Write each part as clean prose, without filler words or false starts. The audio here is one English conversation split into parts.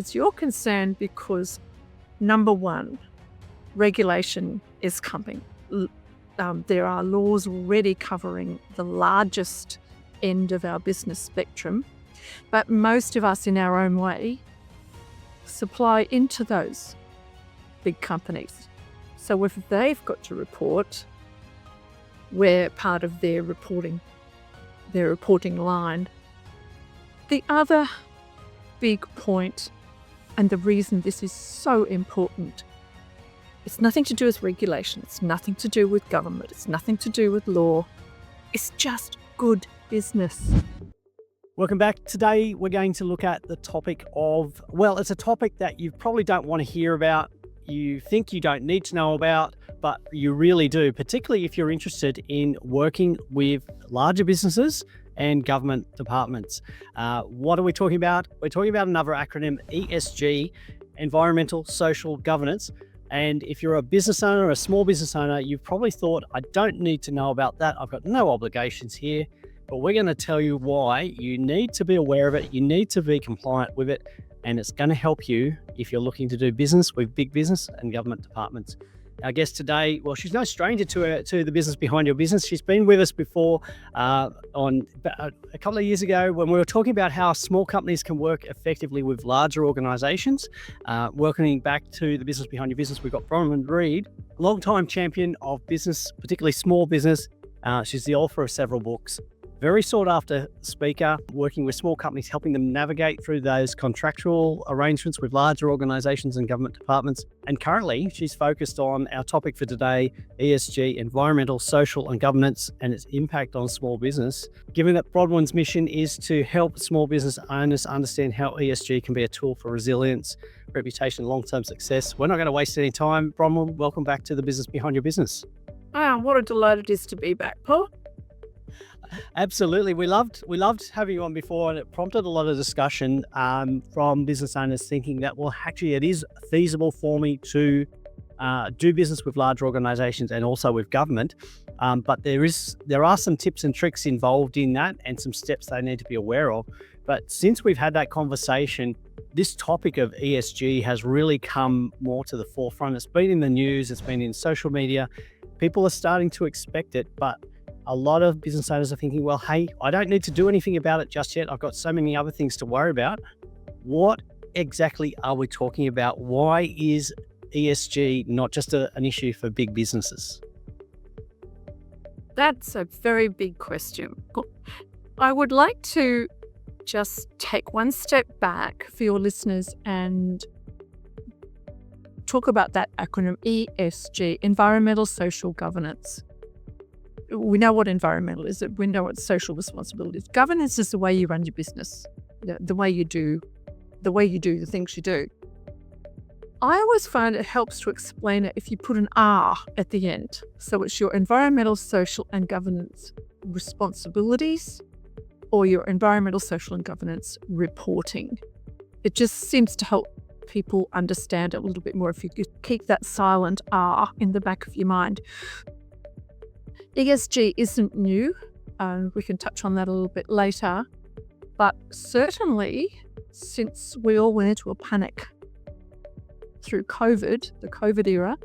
It's your concern because, number one, regulation is coming. There are laws already covering the largest end of our business spectrum, but most of us in our own way supply into those big companies. So if they've got to report, we're part of their reporting line. The other big point, and the reason this is so important, it's nothing to do with regulation, it's nothing to do with government, it's nothing to do with law, it's just good business. Welcome back. Today we're going to look at the topic of, well, it's a topic that you probably don't want to hear about, you think you don't need to know about, but you really do, particularly if you're interested in working with larger businesses and government departments. What are we talking about? We're talking about another acronym, ESG, Environmental Social Governance. And if you're a business owner, a small business owner, you've probably thought, I don't need to know about that. I've got no obligations here. But we're going to tell you why you need to be aware of it. You need to be compliant with it. And it's going to help you if you're looking to do business with big business and government departments. Our guest today, well, she's no stranger to the business behind your business. She's been with us before on a couple of years ago when we were talking about how small companies can work effectively with larger organisations. Welcoming back to the business behind your business, we've got Bronwyn Reid, long-time champion of business, particularly small business. She's the author of several books. Very sought after speaker, working with small companies, helping them navigate through those contractual arrangements with larger organisations and government departments. And currently, she's focused on our topic for today, ESG, environmental, social and governance, and its impact on small business. Given that Bronwyn's mission is to help small business owners understand how ESG can be a tool for resilience, reputation, and long-term success, we're not going to waste any time. Bronwyn, welcome back to the business behind your business. Wow, what a delight it is to be back, Paul. Absolutely. We loved having you on before, and it prompted a lot of discussion from business owners thinking that, well, actually it is feasible for me to do business with large organisations and also with government. But there are some tips and tricks involved in that and some steps they need to be aware of. But since we've had that conversation, this topic of ESG has really come more to the forefront. It's been in the news, it's been in social media. People are starting to expect it, but a lot of business owners are thinking, well, hey, I don't need to do anything about it just yet. I've got so many other things to worry about. What exactly are we talking about? Why is ESG not just an issue for big businesses? That's a very big question. I would like to just take one step back for your listeners and talk about that acronym ESG, Environmental Social Governance. We know what environmental is. We know what social responsibility is. Governance is the way you run your business, the way you do the things you do. I always find it helps to explain it if you put an R at the end. So it's your environmental, social and governance responsibilities or your environmental, social and governance reporting. It just seems to help people understand it a little bit more if you keep that silent R in the back of your mind. ESG isn't new, we can touch on that a little bit later, but certainly since we all went into a panic through COVID, the COVID era,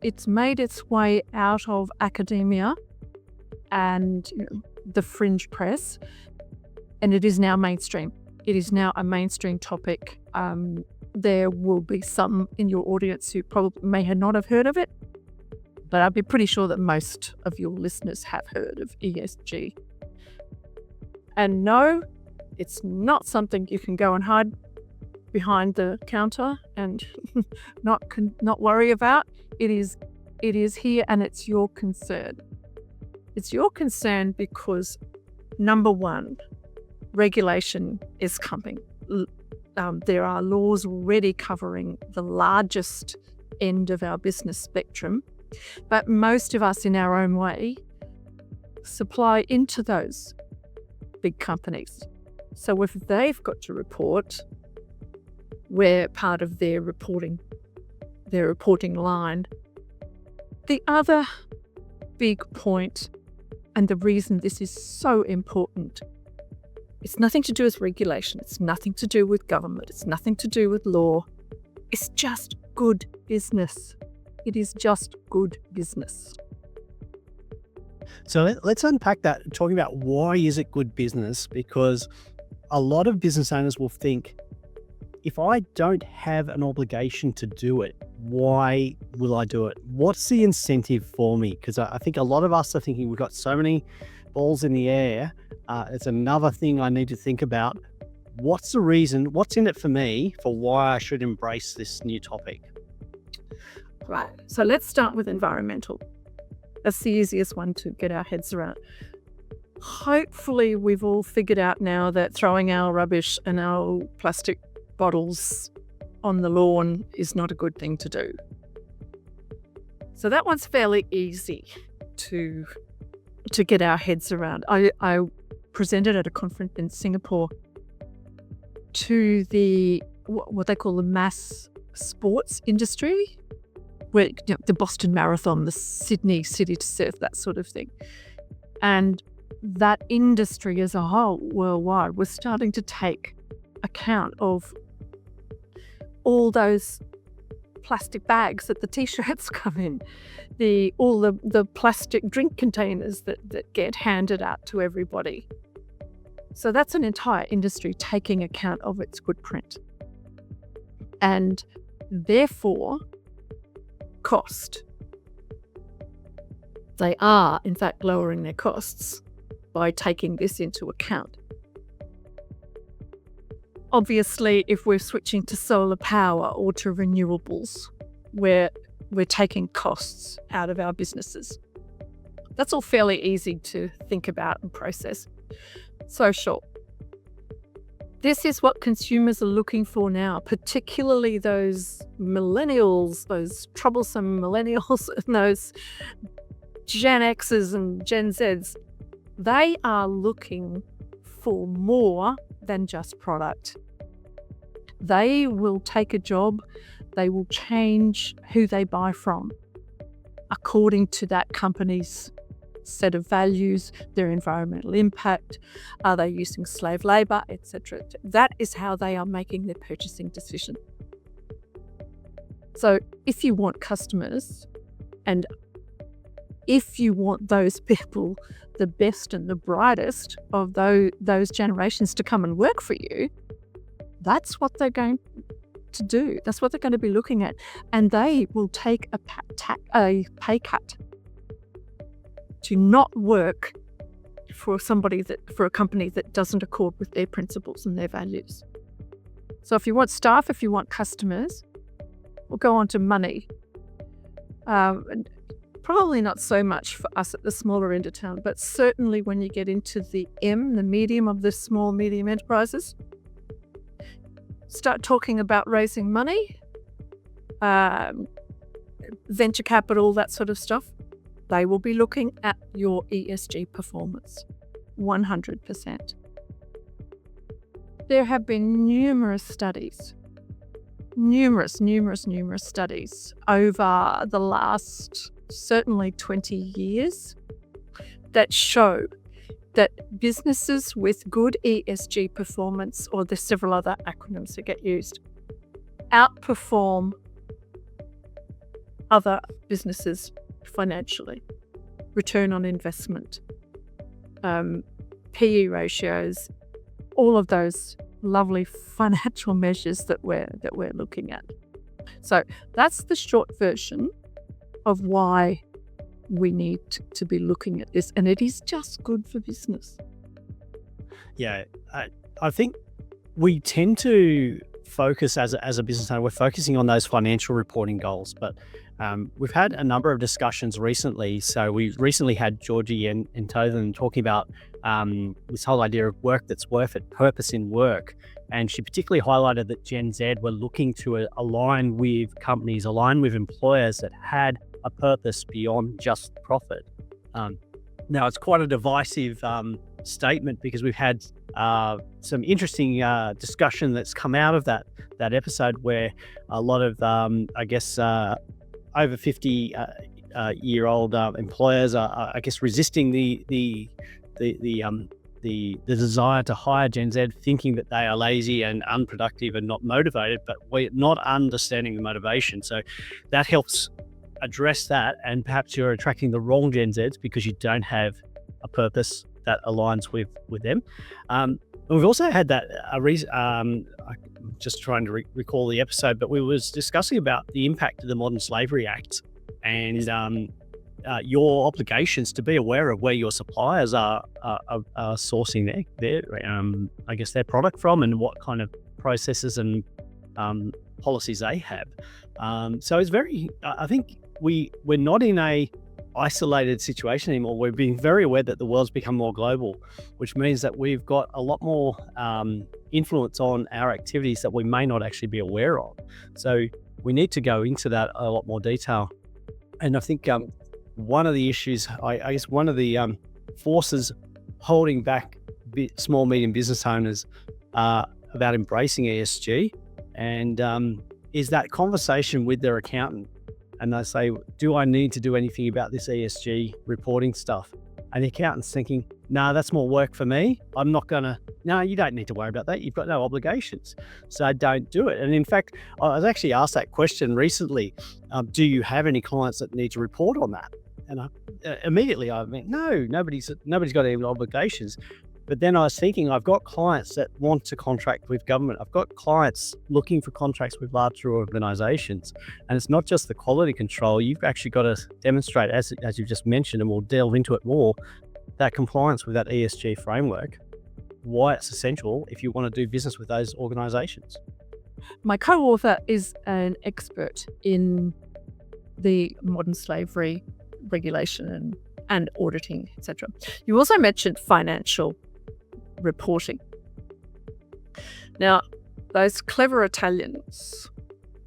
it's made its way out of academia and the fringe press, and it is now mainstream. It is now a mainstream topic. There will be some in your audience who probably may not have heard of it, but I'd be pretty sure that most of your listeners have heard of ESG. And no, it's not something you can go and hide behind the counter and not worry about. It is here and it's your concern. It's your concern because, number one, regulation is coming. There are laws already covering the largest end of our business spectrum, but most of us in our own way supply into those big companies. So if they've got to report, we're part of their reporting line. The other big point, and the reason this is so important, It's nothing to do with regulation. It's nothing to do with government. It's nothing to do with law. It's just good business. It is just good business. So let's unpack that, talking about why is it good business? Because a lot of business owners will think, if I don't have an obligation to do it, why will I do it? What's the incentive for me? Because I think a lot of us are thinking we've got so many balls in the air. It's another thing I need to think about. What's the reason? What's in it for me for why I should embrace this new topic? Right. So let's start with environmental. That's the easiest one to get our heads around. Hopefully we've all figured out now that throwing our rubbish and our plastic bottles on the lawn is not a good thing to do. So that one's fairly easy to get our heads around. I presented at a conference in Singapore to the what they call the mass sports industry, where the Boston Marathon, the Sydney City to Surf, that sort of thing. And that industry as a whole worldwide was starting to take account of all those plastic bags that the t-shirts come in, all the plastic drink containers that get handed out to everybody. So that's an entire industry taking account of its footprint. And therefore, cost. They are, in fact, lowering their costs by taking this into account. Obviously, if we're switching to solar power or to renewables, we're taking costs out of our businesses. That's all fairly easy to think about and process. Social. This is what consumers are looking for now, particularly those millennials, those troublesome millennials, and those Gen Xs and Gen Zs. They are looking for more than just product. They will take a job, they will change who they buy from according to that company's set of values, their environmental impact, are they using slave labour, etc. That is how they are making their purchasing decision. So if you want customers, and if you want those people, the best and the brightest of those generations to come and work for you, that's what they're going to do. That's what they're going to be looking at. And they will take a pay cut to not work for a company that doesn't accord with their principles and their values. So if you want staff, if you want customers, we'll go on to money. And probably not so much for us at the smaller end of town, but certainly when you get into the medium of the small, medium enterprises, start talking about raising money, venture capital, that sort of stuff. They will be looking at your ESG performance, 100%. There have been numerous studies over the last certainly 20 years that show that businesses with good ESG performance, or there's several other acronyms that get used, outperform other businesses financially. Return on investment, PE ratios, all of those lovely financial measures that we're looking at. So that's the short version of why we need to be looking at this, and it is just good for business. Yeah, I think we tend to focus as a business owner, we're focusing on those financial reporting goals, but we've had a number of discussions recently. So we recently had Georgie and Tothan talking about this whole idea of work that's worth it, purpose in work. And she particularly highlighted that Gen Z were looking to align with companies, align with employers that had a purpose beyond just profit. Now, it's quite a divisive statement, because we've had some interesting discussion that's come out of that episode, where a lot of, over 50-year-old employers are, resisting the the desire to hire Gen Z, thinking that they are lazy and unproductive and not motivated, but we're not understanding the motivation. So that helps address that, and perhaps you're attracting the wrong Gen Zs because you don't have a purpose that aligns with them. We've also had that I'm just trying to recall the episode, but we was discussing about the impact of the Modern Slavery Act and your obligations to be aware of where your suppliers are sourcing their product from, and what kind of processes and policies they have. So it's very, I think we're not in a isolated situation anymore. We're being very aware that the world's become more global, which means that we've got a lot more influence on our activities that we may not actually be aware of. So we need to go into that a lot more detail. And I think one of the issues, I guess one of the forces holding back small, medium business owners about embracing ESG and is that conversation with their accountant. And they say, do I need to do anything about this ESG reporting stuff? And the accountant's thinking, no, that's more work for me. I'm not gonna, no, you don't need to worry about that. You've got no obligations. So don't do it. And in fact, I was actually asked that question recently. Do you have any clients that need to report on that? And immediately I went, no, nobody's got any obligations. But then I was thinking, I've got clients that want to contract with government. I've got clients looking for contracts with larger organizations. And it's not just the quality control. You've actually got to demonstrate, as you've just mentioned, and we'll delve into it more, that compliance with that ESG framework, why it's essential if you want to do business with those organizations. My co-author is an expert in the modern slavery regulation and auditing, etc. You also mentioned financial reporting. Now, those clever Italians,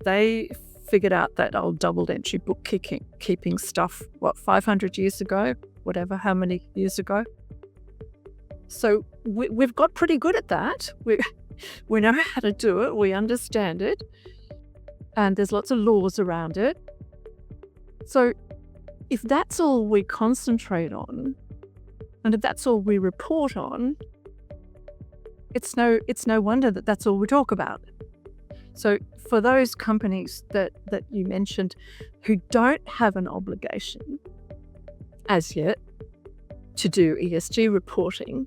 they figured out that old double entry bookkeeping stuff, 500 years ago, whatever, how many years ago. So we've got pretty good at that. We know how to do it, we understand it, and there's lots of laws around it. So if that's all we concentrate on, and if that's all we report on, it's no wonder that that's all we talk about. So for those companies that you mentioned who don't have an obligation as yet to do ESG reporting,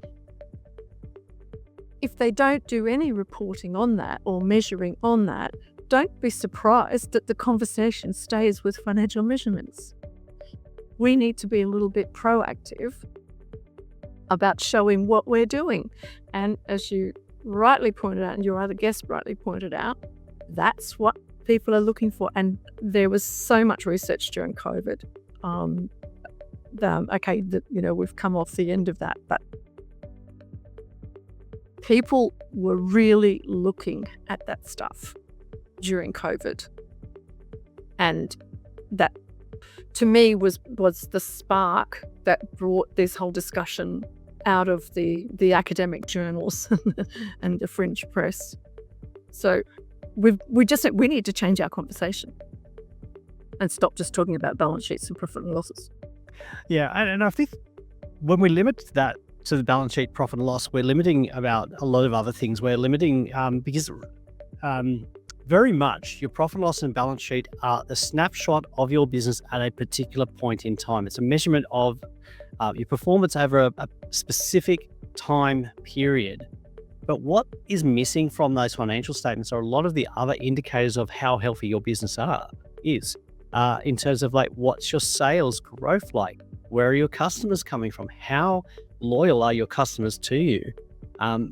if they don't do any reporting on that or measuring on that, don't be surprised that the conversation stays with financial measurements. We need to be a little bit proactive about showing what we're doing. And as you rightly pointed out, and your other guest rightly pointed out, that's what people are looking for. And there was so much research during COVID. We've come off the end of that, but people were really looking at that stuff during COVID. And that, to me, was the spark that brought this whole discussion out of the academic journals and the fringe press. So we need to change our conversation and stop just talking about balance sheets and profit and losses. Yeah, and I think when we limit that to the balance sheet, profit and loss, we're limiting about a lot of other things. We're limiting because very much your profit and loss and balance sheet are the snapshot of your business at a particular point in time. It's a measurement of your performance over a specific time period. But what is missing from those financial statements are a lot of the other indicators of how healthy your business is in terms of like, what's your sales growth like? Where are your customers coming from? How loyal are your customers to you?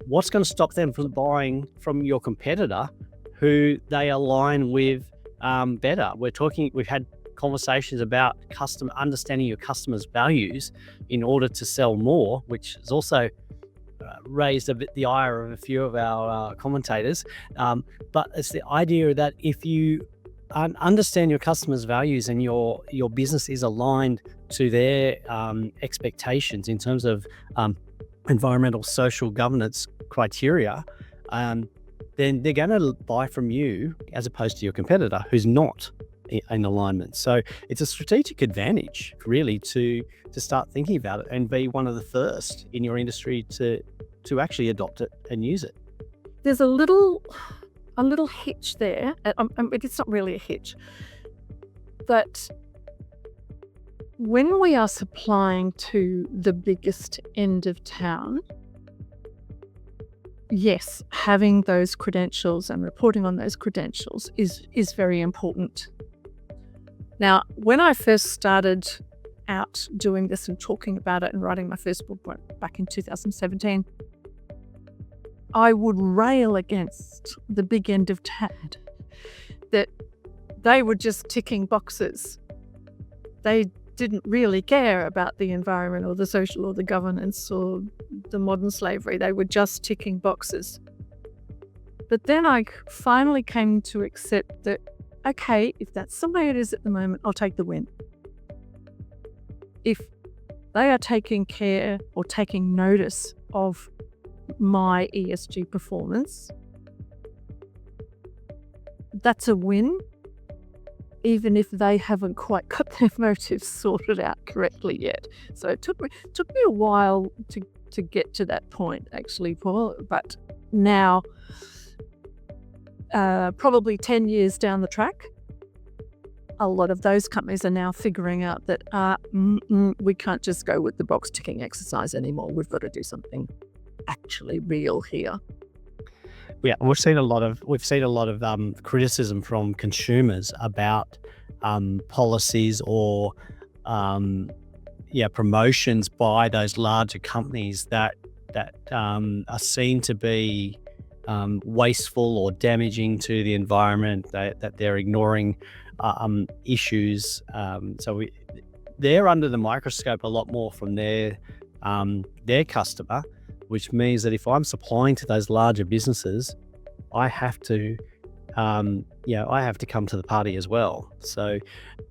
What's going to stop them from buying from your competitor who they align with better? We've had conversations about understanding your customers' values in order to sell more, which has also raised a bit the ire of a few of our commentators. But it's the idea that if you understand your customers' values and your business is aligned to their expectations in terms of environmental, social, governance criteria, then they're going to buy from you as opposed to your competitor who's not. in alignment. So it's a strategic advantage, really, to start thinking about it and be one of the first in your industry to actually adopt it and use it. There's a little hitch there. It's not really a hitch. That when we are supplying to the biggest end of town, yes, having those credentials and reporting on those credentials is very important. Now, when I first started out doing this and talking about it and writing my first book back in 2017, I would rail against the big end of town that they were just ticking boxes. They didn't really care about the environment or the social or the governance or the modern slavery. They were just ticking boxes. But then I finally came to accept that, okay, if that's the way it is at the moment, I'll take the win. If they are taking care or taking notice of my ESG performance, that's a win, even if they haven't quite got their motives sorted out correctly yet. So it took me a while to get to that point, actually, Paul. But now, probably 10 years down the track, a lot of those companies are now figuring out that we can't just go with the box ticking exercise anymore. We've got to do something actually real here. Yeah, we've seen a lot of criticism from consumers about policies or promotions by those larger companies that are seen to be wasteful or damaging to the environment. That they're ignoring issues. So they're under the microscope a lot more from their customer, which means that if I'm supplying to those larger businesses, I have to come to the party as well. So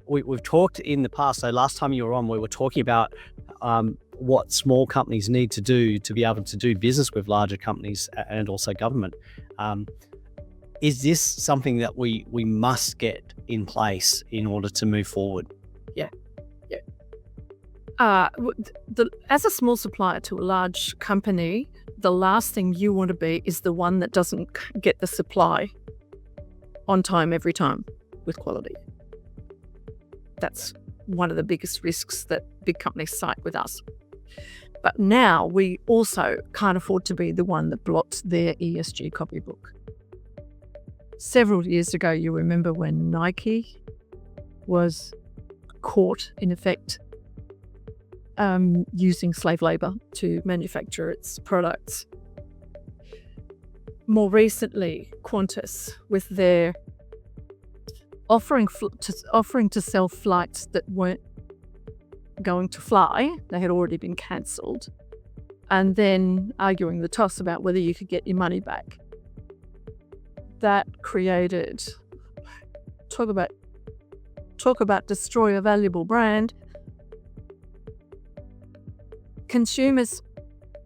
we've talked in the past. So last time you were on, we were talking about what small companies need to do to be able to do business with larger companies and also government. Is this something that we must get in place in order to move forward? Yeah. As a small supplier to a large company, the last thing you want to be is the one that doesn't get the supply on time every time with quality. That's one of the biggest risks that big companies cite with us. But now we also can't afford to be the one that blots their ESG copybook. Several years ago, you remember when Nike was caught, in effect, using slave labour to manufacture its products. More recently, Qantas, with their offering to sell flights that weren't going to fly, they had already been cancelled, and then arguing the toss about whether you could get your money back. That created, talk about destroy a valuable brand. Consumers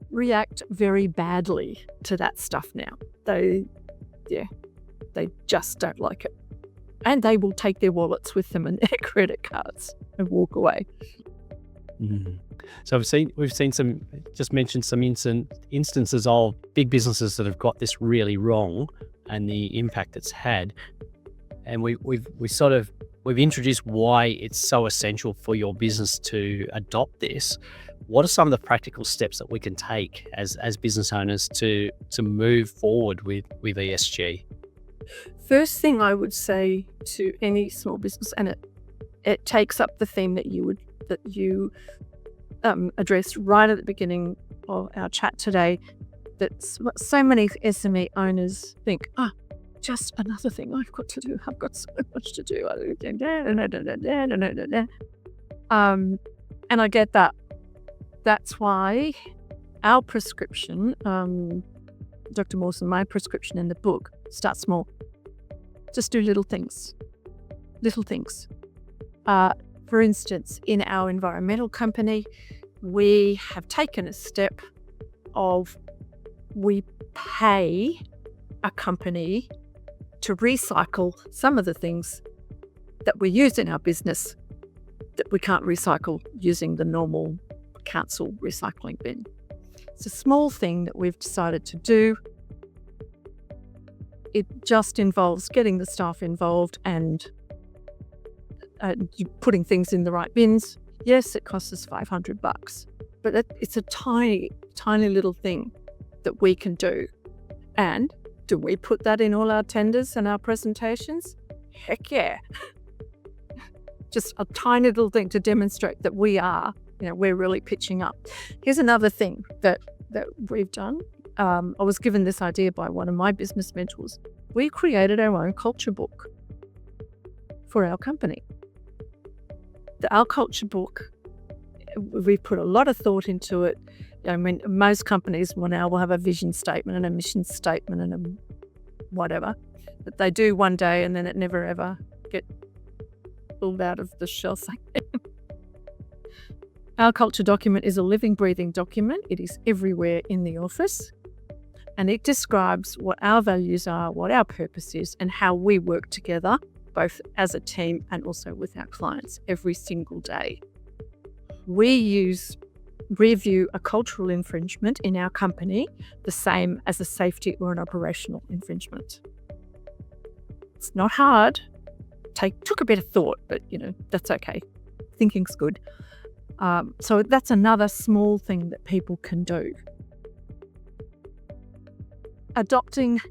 react very badly to that stuff now. They just don't like it. And they will take their wallets with them and their credit cards and walk away. Mm. So we've seen some, just mentioned some instances of big businesses that have got this really wrong and the impact it's had. And we've introduced why it's so essential for your business to adopt this. What are some of the practical steps that we can take as business owners to move forward with ESG? First thing I would say to any small business, and it takes up the theme that you addressed right at the beginning of our chat today, that so many SME owners think, just another thing I've got to do. I've got so much to do. And I get that. That's why our prescription, Dr. Mawson, my prescription in the book, start small. Just do little things. For instance, in our environmental company, we have taken a step of we pay a company to recycle some of the things that we use in our business that we can't recycle using the normal council recycling bin. It's a small thing that we've decided to do. It just involves getting the staff involved and putting things in the right bins. Yes, it costs us $500, but it's a tiny, tiny little thing that we can do. And do we put that in all our tenders and our presentations? Heck yeah. Just a tiny little thing to demonstrate that we're really pitching up. Here's another thing that we've done. I was given this idea by one of my business mentors. We created our own culture book for our company. Our culture book, we put a lot of thought into it. I mean, most companies now will have a vision statement and a mission statement and a whatever that they do one day and then it never ever get pulled out of the shelf. Our culture document is a living, breathing document. It is everywhere in the office and it describes what our values are, what our purpose is, and how we work together, both as a team and also with our clients every single day. We view a cultural infringement in our company the same as a safety or an operational infringement. It's not hard. Took a bit of thought, but that's okay. Thinking's good. So that's another small thing that people can do. Adopting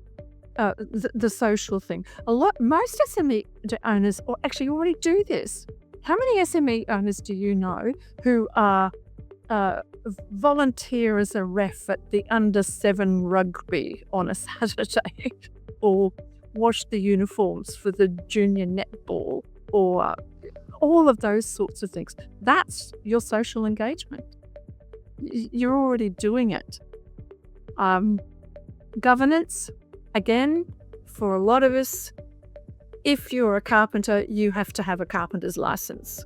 the social thing. Most SME owners actually already do this. How many SME owners do you know who are volunteer as a ref at the under-7 rugby on a Saturday, or wash the uniforms for the junior netball, or all of those sorts of things? That's your social engagement. You're already doing it. Governance, again, for a lot of us, if you're a carpenter, you have to have a carpenter's license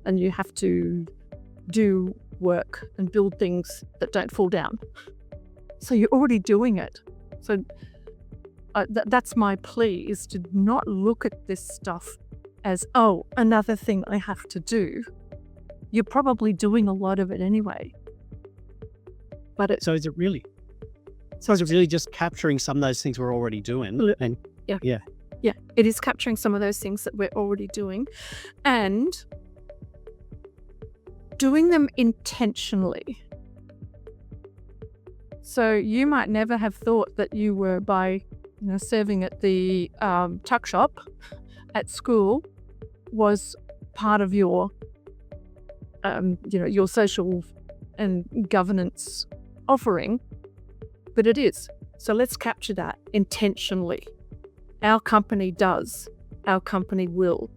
and you have to do work and build things that don't fall down. So you're already doing it. So that's my plea, is to not look at this stuff as, another thing I have to do. You're probably doing a lot of it anyway. So is it really just capturing some of those things we're already doing? And yeah, it is capturing some of those things that we're already doing and doing them intentionally. So you might never have thought that you were, by serving at the tuck shop at school, was part of your your social and governance offering, but it is. So let's capture that intentionally. Our company does. Our company will.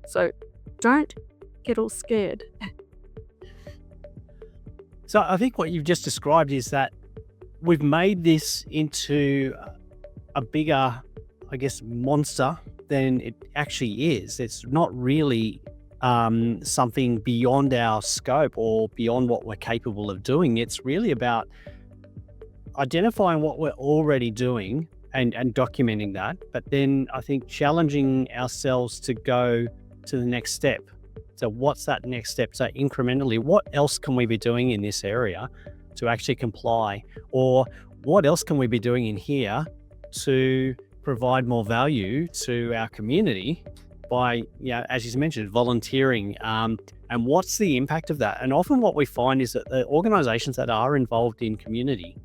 So don't get all scared. So I think what you've just described is that we've made this into a bigger, monster than it actually is. It's not really something beyond our scope or beyond what we're capable of doing. It's really about identifying what we're already doing and documenting that, but then I think challenging ourselves to go to the next step. So what's that next step? So incrementally, what else can we be doing in this area to actually comply? Or what else can we be doing in here to provide more value to our community by, as you mentioned, volunteering? And what's the impact of that? And often what we find is that the organizations that are involved in community,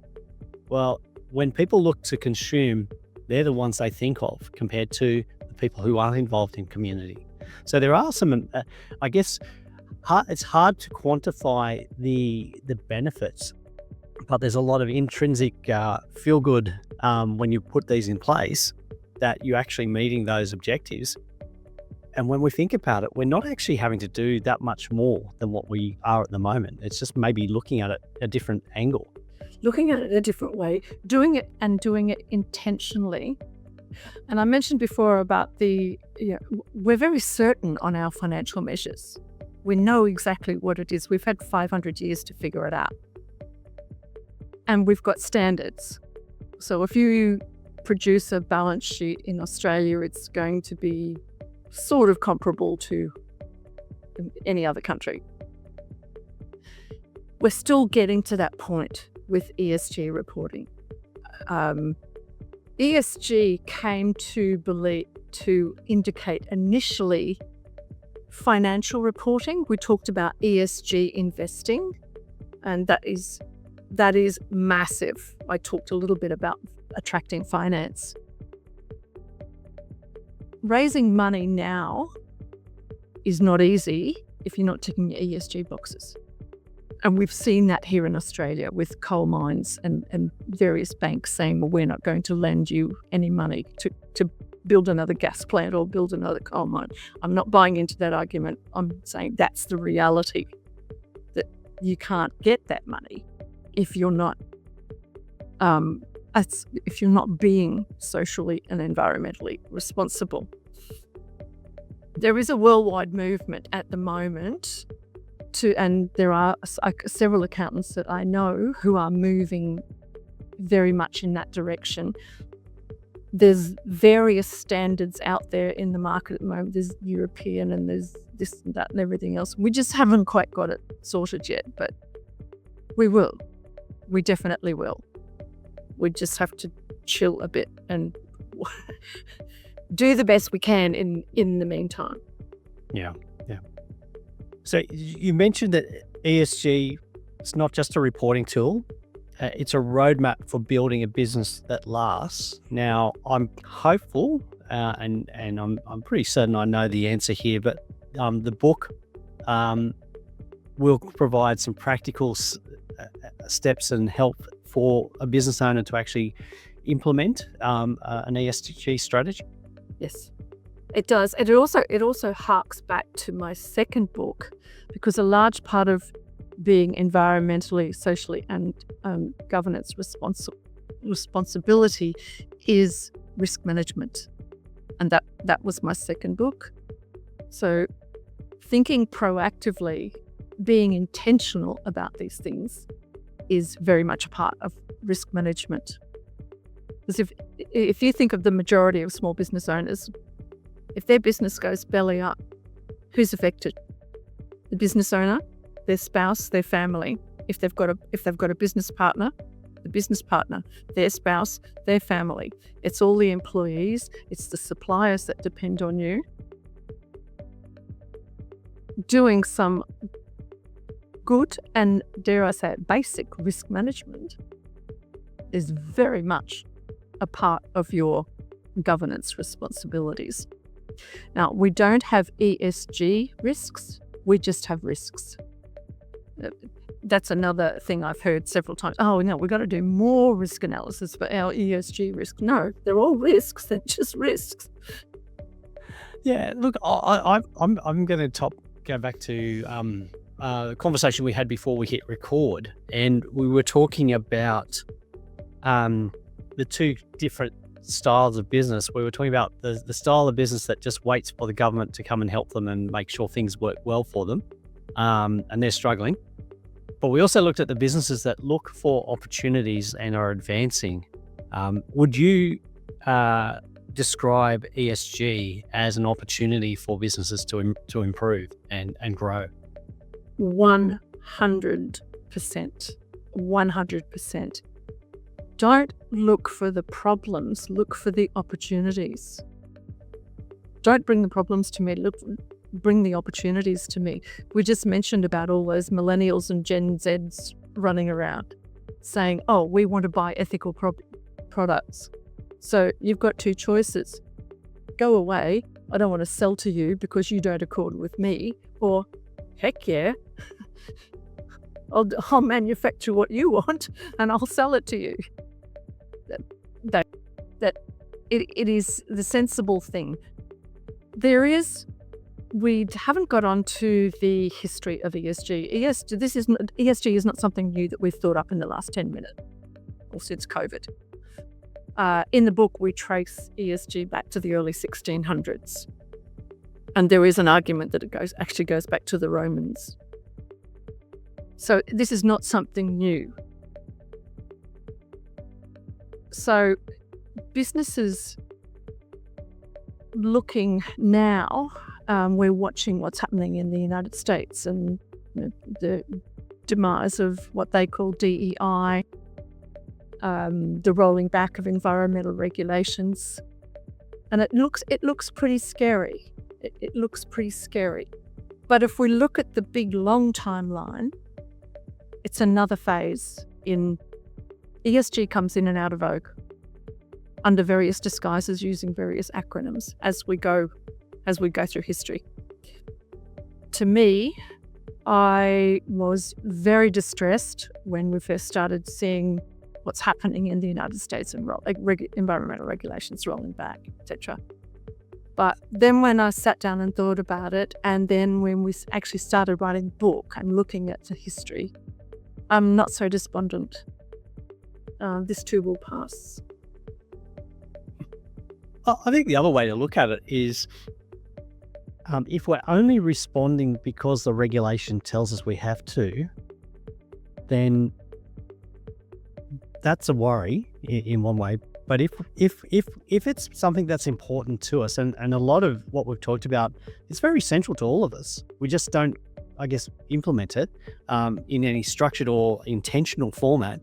well, when people look to consume, they're the ones they think of compared to the people who are involved in community. So there are some, it's hard to quantify the benefits, but there's a lot of intrinsic feel-good when you put these in place, that you're actually meeting those objectives. And when we think about it, we're not actually having to do that much more than what we are at the moment. It's just maybe looking at it a different angle. Looking at it a different way, doing it intentionally. And I mentioned before about we're very certain on our financial measures. We know exactly what it is. We've had 500 years to figure it out. And we've got standards. So if you produce a balance sheet in Australia, it's going to be sort of comparable to any other country. We're still getting to that point with ESG reporting. ESG came to indicate initially financial reporting. We talked about ESG investing, and that is massive. I talked a little bit about attracting finance. Raising money now is not easy if you're not ticking your ESG boxes. And we've seen that here in Australia with coal mines and various banks saying, well, we're not going to lend you any money to build another gas plant or build another coal mine. I'm not buying into that argument. I'm saying that's the reality, that you can't get that money if you're not being socially and environmentally responsible. There is a worldwide movement at the moment and there are several accountants that I know who are moving very much in that direction. There's various standards out there in the market at the moment. There's European and there's this and that and everything else. We just haven't quite got it sorted yet, but we will. We definitely will. We just have to chill a bit and do the best we can in the meantime. Yeah. So you mentioned that ESG is not just a reporting tool. It's a roadmap for building a business that lasts. Now, I'm hopeful, and I'm pretty certain I know the answer here, but the book will provide some practical steps and help for a business owner to actually implement an ESG strategy. Yes, it does. And it also harks back to my second book, because a large part of being environmentally, socially, and governance responsibility is risk management, and that was my second book. So, thinking proactively, being intentional about these things, is very much a part of risk management. Because if you think of the majority of small business owners, if their business goes belly up, who's affected? The business owner, their spouse, their family. If they've got a business partner, the business partner, their spouse, their family. It's all the employees, it's the suppliers that depend on you. Doing some good and, dare I say it, basic risk management is very much a part of your governance responsibilities. Now, we don't have ESG risks, we just have risks. That's another thing I've heard several times. Oh, no, we've got to do more risk analysis for our ESG risk. No, they're all risks, they're just risks. Yeah, look, I'm going to go back to the conversation we had before we hit record, and we were talking about the two different styles of business. We were talking about the style of business that just waits for the government to come and help them and make sure things work well for them, and they're struggling. But we also looked at the businesses that look for opportunities and are advancing. Would you describe ESG as an opportunity for businesses to improve and grow? 100%. 100%. Don't look for the problems, look for the opportunities. Don't bring the problems to me, bring the opportunities to me. We just mentioned about all those millennials and Gen Zs running around saying, oh, we want to buy ethical products. So you've got two choices. Go away, I don't want to sell to you because you don't accord with me, or heck yeah, I'll manufacture what you want and I'll sell it to you. That it is the sensible thing. We haven't got onto the history of ESG. ESG is not something new that we've thought up in the last 10 minutes or since COVID. In the book, we trace ESG back to the early 1600s. And there is an argument that it actually goes back to the Romans. So this is not something new. So businesses looking now, we're watching what's happening in the United States and the demise of what they call DEI, the rolling back of environmental regulations, and it looks pretty scary. It looks pretty scary. But if we look at the big long timeline, it's another phase in ESG comes in and out of vogue under various disguises using various acronyms as we go through history. To me, I was very distressed when we first started seeing what's happening in the United States and environmental regulations rolling back, etc. But then when I sat down and thought about it, and then when we actually started writing the book and looking at the history, I'm not so despondent. This too will pass. I think the other way to look at it is if we're only responding because the regulation tells us we have to, then that's a worry in one way. But if it's something that's important to us, and a lot of what we've talked about is very central to all of us, we just don't, I guess, implement it in any structured or intentional format.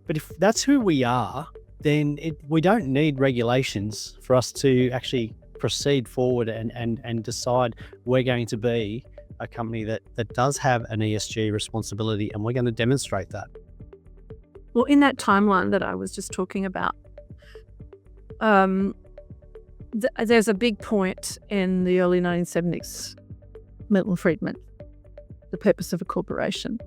But if that's who we are, then we don't need regulations for us to actually proceed forward and decide we're going to be a company that does have an ESG responsibility, and we're going to demonstrate that. Well, in that timeline that I was just talking about, there's a big point in the early 1970s, Milton Friedman. The purpose of a corporation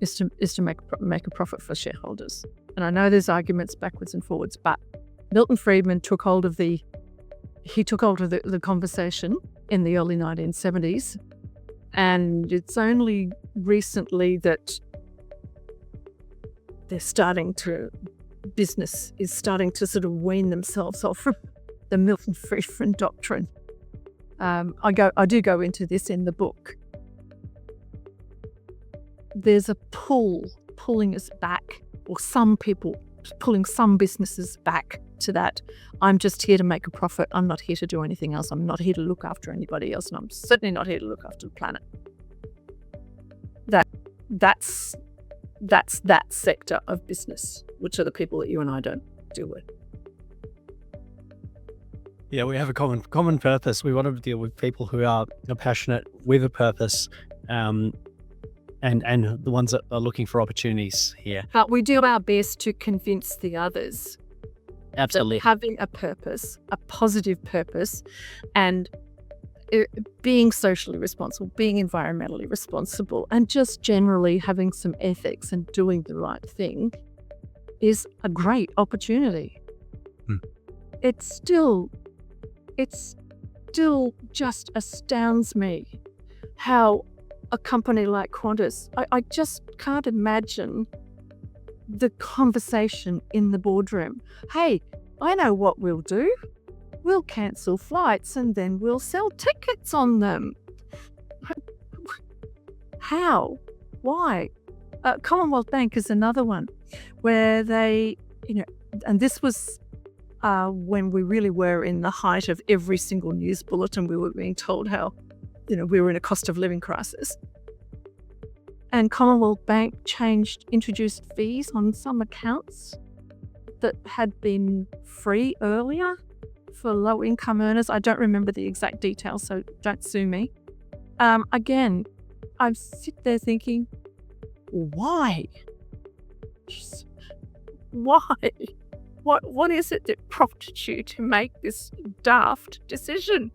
is to make a profit for shareholders. And I know there's arguments backwards and forwards, but Milton Friedman took hold of the conversation in the early 1970s, and it's only recently that business is starting to sort of wean themselves off from the Milton Friedman doctrine. I do go into this in the book. There's a pulling us back, or some people pulling some businesses back to that. I'm just here to make a profit. I'm not here to do anything else. I'm not here to look after anybody else, and I'm certainly not here to look after the planet. That's that sector of business, which are the people that you and I don't deal with. Yeah, we have a common purpose. We want to deal with people who are passionate with a purpose, and the ones that are looking for opportunities here. But we do our best to convince the others Absolutely. that having a purpose, a positive purpose, and being socially responsible, being environmentally responsible, and just generally having some ethics and doing the right thing is a great opportunity. It still just astounds me how a company like Qantas, I just can't imagine the conversation in the boardroom. Hey, I know what we'll do. We'll cancel flights and then we'll sell tickets on them. How? Why? Commonwealth Bank is another one where they, and this was when we really were in the height of every single news bulletin. We were being told how, we were in a cost of living crisis. And Commonwealth Bank introduced fees on some accounts that had been free earlier for low-income earners. I don't remember the exact details, so don't sue me. Again, I sit there thinking, why? Why? What is it that prompted you to make this daft decision?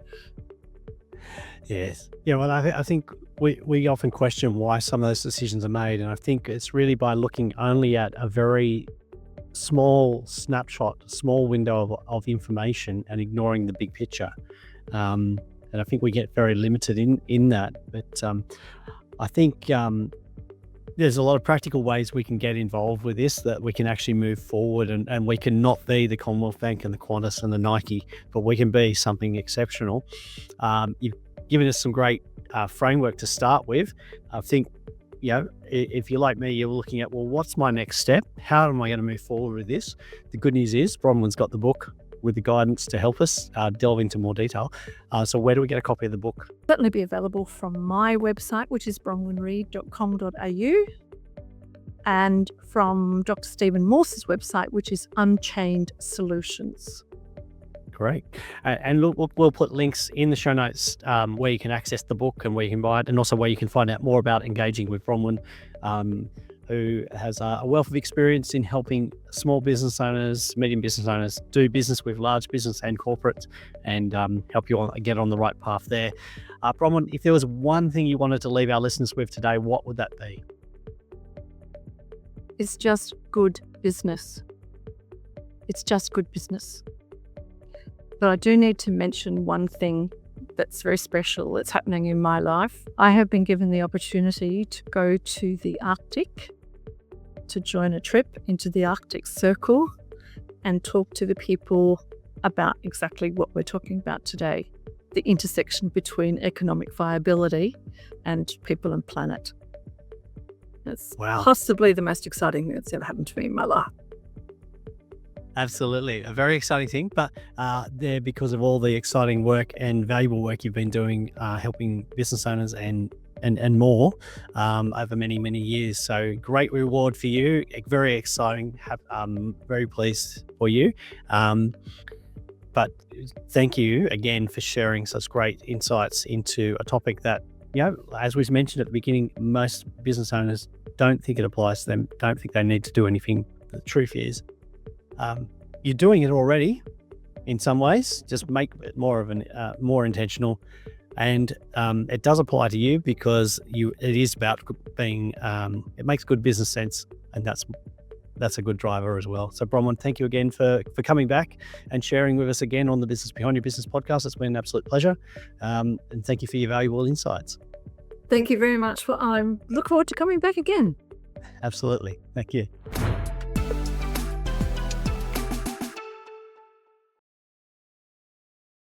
Yes. Yeah, well, I think we often question why some of those decisions are made, and I think it's really by looking only at a very small snapshot, small window of information, and ignoring the big picture. And I think we get very limited in that. But I think there's a lot of practical ways we can get involved with this, that we can actually move forward, and we can not be the Commonwealth Bank and the Qantas and the Nike, but we can be something exceptional. You've given us some great framework to start with. I think if you're like me, you're looking at, well, what's my next step? How am I going to move forward with this? The good news is Bronwyn's got the book with the guidance to help us delve into more detail. So where do we get a copy of the book? Certainly be available from my website, which is bronwynreid.com.au, and from Dr. Stephen Morse's website, which is Unchained Solutions. Great. And look, we'll put links in the show notes where you can access the book and where you can buy it, and also where you can find out more about engaging with Bronwyn, who has a wealth of experience in helping small business owners, medium business owners do business with large business and corporate, and help you get on the right path there. Bronwyn, if there was one thing you wanted to leave our listeners with today, what would that be? It's just good business. It's just good business. But I do need to mention one thing that's very special that's happening in my life. I have been given the opportunity to go to the Arctic, to join a trip into the Arctic Circle and talk to the people about exactly what we're talking about today, the intersection between economic viability and people and planet. It's possibly the most exciting thing that's ever happened to me in my life. Absolutely. A very exciting thing, but there, because of all the exciting work and valuable work you've been doing, helping business owners and more over many, many years. So great reward for you. Very exciting. Very pleased for you. But thank you again for sharing such great insights into a topic that, as we mentioned at the beginning, most business owners don't think it applies to them, don't think they need to do anything. The truth is, you're doing it already in some ways, just make it more of more intentional. And it does apply to you because it is about being, it makes good business sense, and that's a good driver as well. So Bronwyn, thank you again for coming back and sharing with us again on the Business Behind Your Business podcast. It's been an absolute pleasure. And thank you for your valuable insights. Thank you very much. I look forward to coming back again. Absolutely. Thank you.